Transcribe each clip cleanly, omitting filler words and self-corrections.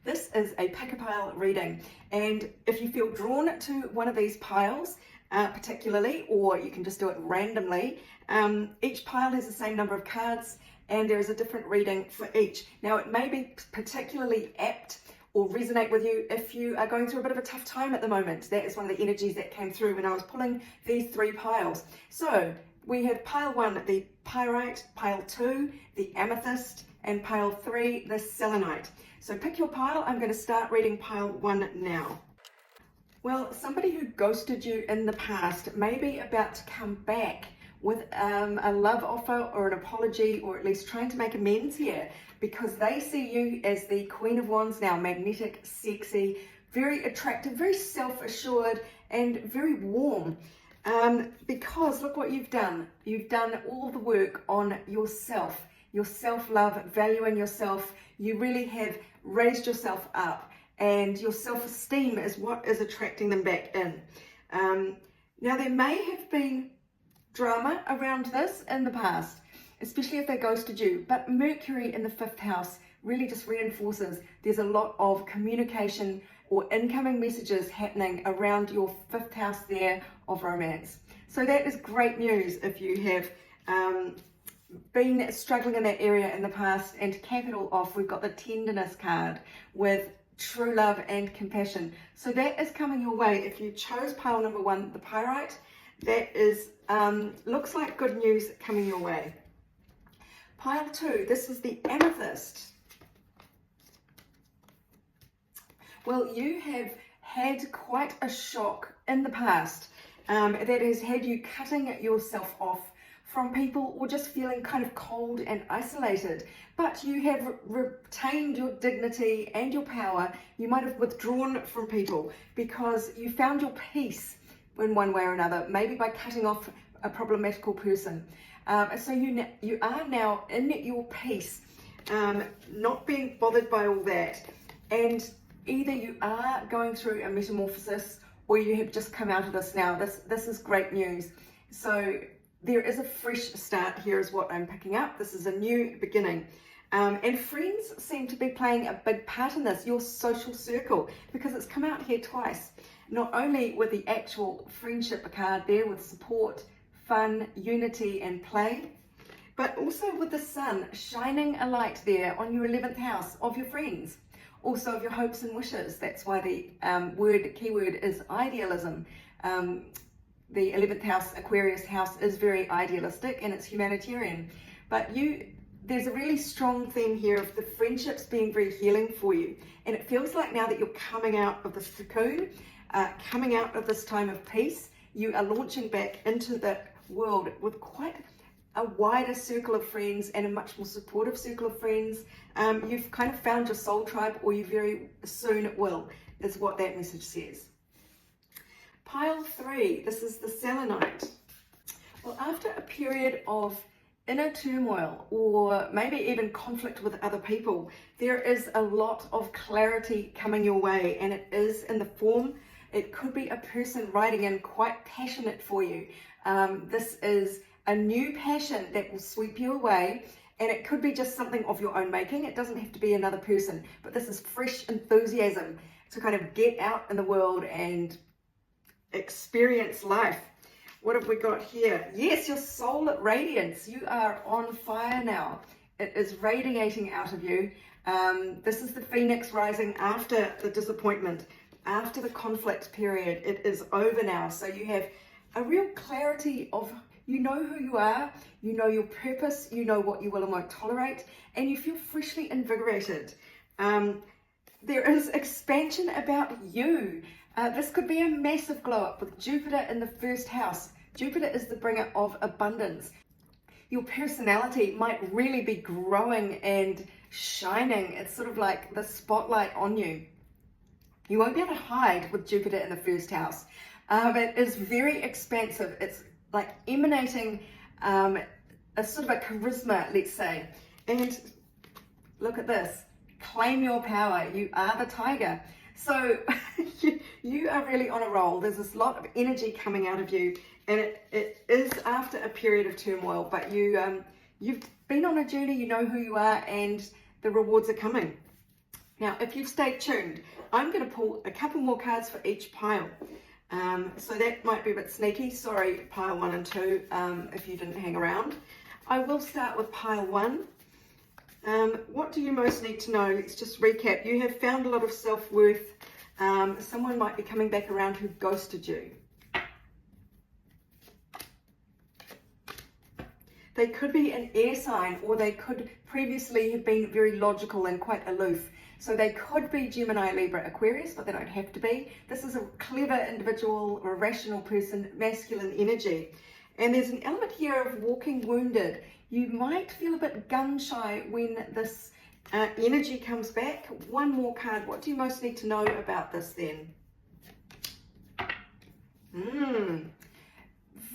This is a pick-a-pile reading, and if you feel drawn to one of these piles particularly, or you can just do it randomly, each pile has the same number of cards and there is a different reading for each. Now it may be particularly apt or resonate with you if you are going through a bit of a tough time at the moment. That is one of the energies that came through when I was pulling these three piles. So we have pile 1, the pyrite, pile 2, the amethyst, and pile 3, the selenite. So pick your pile. I'm going to start reading pile 1 now. Well, somebody who ghosted you in the past may be about to come back with a love offer or an apology, or at least trying to make amends here, because they see you as the Queen of Wands now, magnetic, sexy, very attractive, very self-assured, and very warm. Because look what you've done. You've done all the work on yourself, your self-love, valuing yourself. You really have raised yourself up, and your self-esteem is what is attracting them back in. Now, there may have been drama around this in the past, especially if they ghosted you, but Mercury in the 5th house really just reinforces there's a lot of communication or incoming messages happening around your 5th house there of romance. So that is great news if you have been struggling in that area in the past. And to cap it all off, we've got the tenderness card with true love and compassion. So that is coming your way. If you chose pile number 1, the pyrite, that is looks like good news coming your way. Pile 2, this is the amethyst. Well, you have had quite a shock in the past that has had you cutting yourself off from people, or just feeling kind of cold and isolated. But you have retained your dignity and your power. You might have withdrawn from people because you found your peace in one way or another, maybe by cutting off a problematical person. So you are now in your peace, not being bothered by all that. And either you are going through a metamorphosis, or you have just come out of this now. This is great news. So there is a fresh start here is what I'm picking up. This is a new beginning. And friends seem to be playing a big part in this, your social circle, because it's come out here twice. Not only with the actual friendship card there with support, fun, unity and play, but also with the sun shining a light there on your 11th house of your friends, also of your hopes and wishes. That's why the keyword is idealism. The 11th house, Aquarius house, is very idealistic and it's humanitarian. But there's a really strong theme here of the friendships being very healing for you. And it feels like now that you're coming out of the cocoon, coming out of this time of peace, you are launching back into the world with quite a wider circle of friends and a much more supportive circle of friends. You've kind of found your soul tribe, or you very soon will, is what that message says. Pile 3, this is the selenite. Well, after a period of inner turmoil, or maybe even conflict with other people, there is a lot of clarity coming your way, and it is in the form, it could be a person writing in quite passionate for you. This is a new passion that will sweep you away, and it could be just something of your own making. It doesn't have to be another person, but this is fresh enthusiasm to kind of get out in the world and experience life. What have we got here? Yes, your soul radiance. You are on fire now. It is radiating out of you. This is the phoenix rising after the disappointment, after the conflict period. It is over now. So you have a real clarity of, you know who you are, you know your purpose, you know what you will and won't tolerate, and you feel freshly invigorated. There is expansion about you. This could be a massive glow up with Jupiter in the 1st house. Jupiter is the bringer of abundance. Your personality might really be growing and shining. It's sort of like the spotlight on you. You won't be able to hide with Jupiter in the 1st house. It is very expansive. It's like emanating a sort of a charisma, let's say. And look at this. Claim your power. You are the tiger. So you are really on a roll. There's this lot of energy coming out of you, and it is after a period of turmoil, but you've been on a journey, you know who you are, and the rewards are coming. Now, if you've stayed tuned, I'm going to pull a couple more cards for each pile. So that might be a bit sneaky. Sorry, pile 1 and 2, if you didn't hang around. I will start with pile 1. What do you most need to know? Let's just recap. You have found a lot of self-worth. Someone might be coming back around who ghosted you. They could be an air sign, or they could previously have been very logical and quite aloof. So they could be Gemini, Libra, Aquarius, but they don't have to be. This is a clever individual or a rational person, masculine energy. And there's an element here of walking wounded. You might feel a bit gun shy when this energy comes back. One more card. What do you most need to know about this then?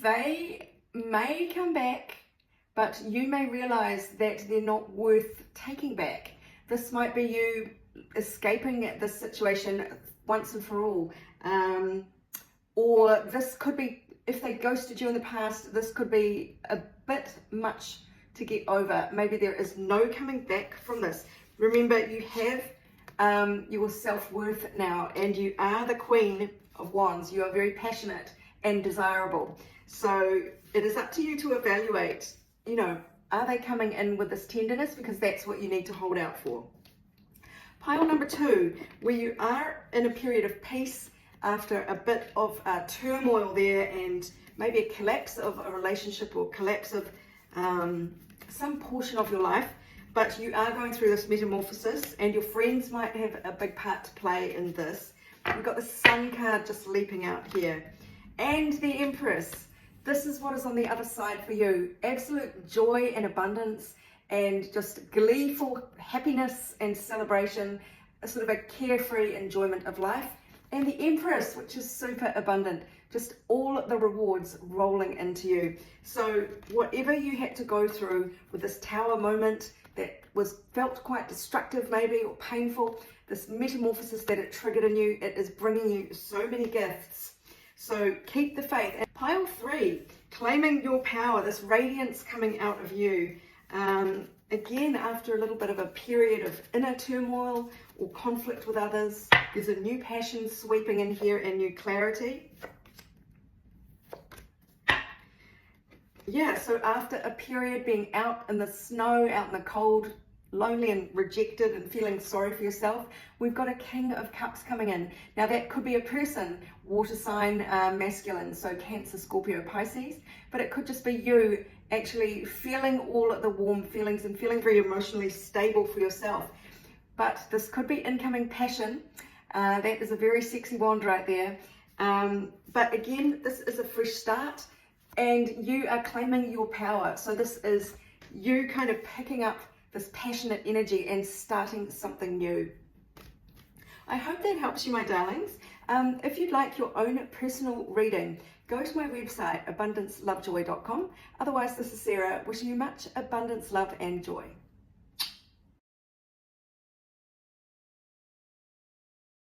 They may come back, but you may realize that they're not worth taking back. This might be you escaping this situation once and for all. Or this could be, if they ghosted you in the past, this could be a bit much to get over. Maybe there is no coming back from this. Remember, you have your self-worth now, and you are the Queen of Wands. You are very passionate and desirable. So it is up to you to evaluate, are they coming in with this tenderness? Because that's what you need to hold out for. Pile number 2, where you are in a period of peace after a bit of turmoil there, and maybe a collapse of a relationship or collapse of some portion of your life, but you are going through this metamorphosis, and your friends might have a big part to play in this. We've got the Sun card just leaping out here, and the Empress. This is what is on the other side for you. Absolute joy and abundance, and just gleeful happiness and celebration, a sort of a carefree enjoyment of life. And the Empress, which is super abundant, just all the rewards rolling into you. So whatever you had to go through with this Tower moment that felt quite destructive maybe, or painful, this metamorphosis that it triggered in you, it is bringing you so many gifts. So keep the faith. And pile 3, claiming your power, this radiance coming out of you. Again, after a little bit of a period of inner turmoil or conflict with others, there's a new passion sweeping in here and new clarity. Yeah, so after a period being out in the snow, out in the cold, lonely and rejected and feeling sorry for yourself, we've got a King of Cups coming in. Now that could be a person, water sign, masculine, so Cancer, Scorpio, Pisces, but it could just be you actually feeling all of the warm feelings and feeling very emotionally stable for yourself. But this could be incoming passion. That is a very sexy wand right there. But again, this is a fresh start, and you are claiming your power. So this is you kind of picking up this passionate energy and starting something new. I hope that helps you, my darlings. If you'd like your own personal reading, go to my website, abundancelovejoy.com. Otherwise, this is Sarah wishing you much abundance, love and joy.